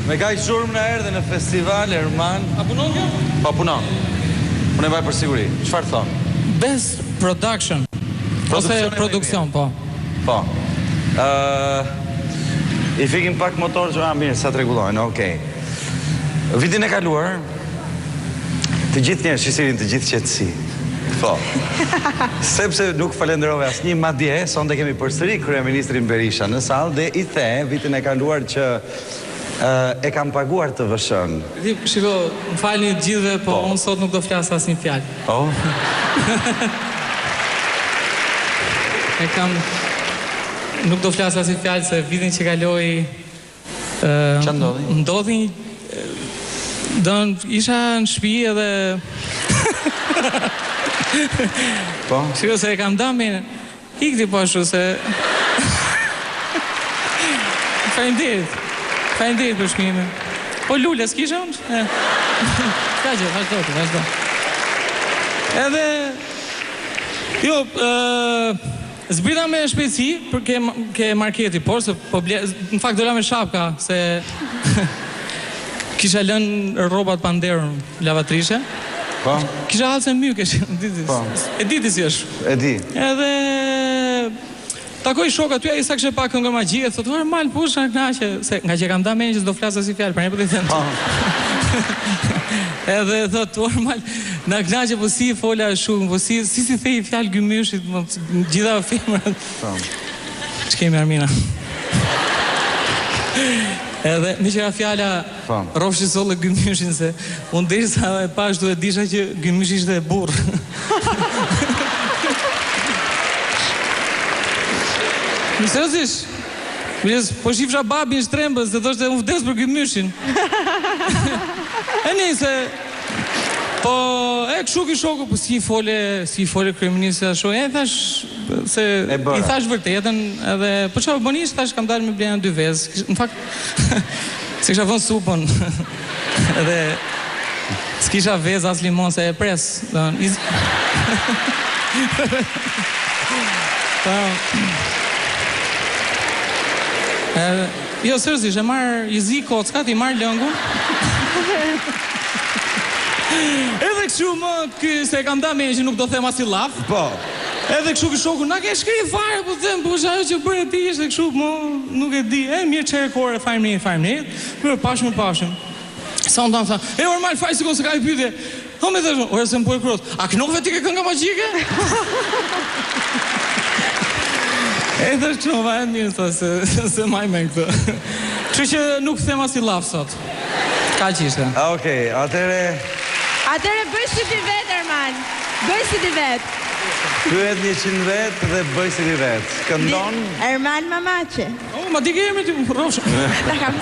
Me kaq shurmë në erdhe në festival, Erman. A punon kjo? Pa punon. Unë e vaj për siguri. Çfarë thon? Best production. Ose produksion, po. Po. I fikim pak motor që mirë, sa t'rregullojnë, okej. Vitin e kaluar, të gjithë njerëz shisirin të gjithë qetësi. Po. Sepse nuk falenderove asnjë, madje sonte kemi përsëri kryeministrin Berisha në sallë dhe i the vitin e kaluar që e kam paguar të vëshën. Shiko, më falni të gjithëve, po unë sot nuk do flas asnjë fjalë. Oh. Nuk do flas asnjë fjalë se vitin që kaloi ç'a ndodhi? Ndodhi isha në shtëpi edhe po. Shiko se e kam damin. Ikti po ashtu se Faleminderit për shkrimin. Po lule, s'kisha unë? Ka gjë, vazhdo. Edhe jo, zbrita me shpejtësi për ke marketi, por se në fakt dola me shapka se kisha lënë rrobat pa nderën lavatrishe. Po. Kisha halë se myke, e diti si është. E di. Edhe takoj shok aty, ai sa kishte pak këngë magjike, thotë, "Mal push, na knaqe", se nga që kam dhënë mendje se do flasë si fjalë, pra ne po të them. Edhe thotë, "Mal, na knaqe po si fola shumë, po si thej fjalë gymyshit, gjitha femrat." Ç'kemi Armina? Edhe një qëra fjalla rofshi solle gymyshin se unë derisa e pash duhet disha që gymyshi ishte e burr. Në seriozisht, po shifsha babin shtrembës dhe thoshte unë vdes për gymyshin. E nëse po e kështu ki shoku, po si fole kryeministri ashtu, e thash se i thash vërtetën edhe po çfarë bënish, thash kam dalë me blena 2 vezë. Në fakt se kisha vënë supën. Edhe s'kisha vezë as limon se e pres. Jo, seriozisht, e marr i zi kockat, i marr lëngun. Edhe kështu më, se kam da me që nuk do them as i laf. Po. Edhe kështu kë shoku, na ke shkri fare, po them, po është ajo që bërë ti ishte kështu, më nuk e di. Mirë qere kore, fajmërit. Mirë, pashëm. Sa unë tha, normal, faj si ko se ka i pytje. Ha me thashë, ore se më pojë krot, a knove ti ke kënga magjike? E dhe shkënova e mirë, se maj me këtë. Që që nuk them as i laf sot. Ka që ishte. Okej, Atëre bëj si ti vetë, Erman. Bëj si ti vetë. Pyet 100 vetë dhe bëj si ti vetë. Këndon? Erman Mamache. Ma di ke emri ti, rrofshë. Ta kam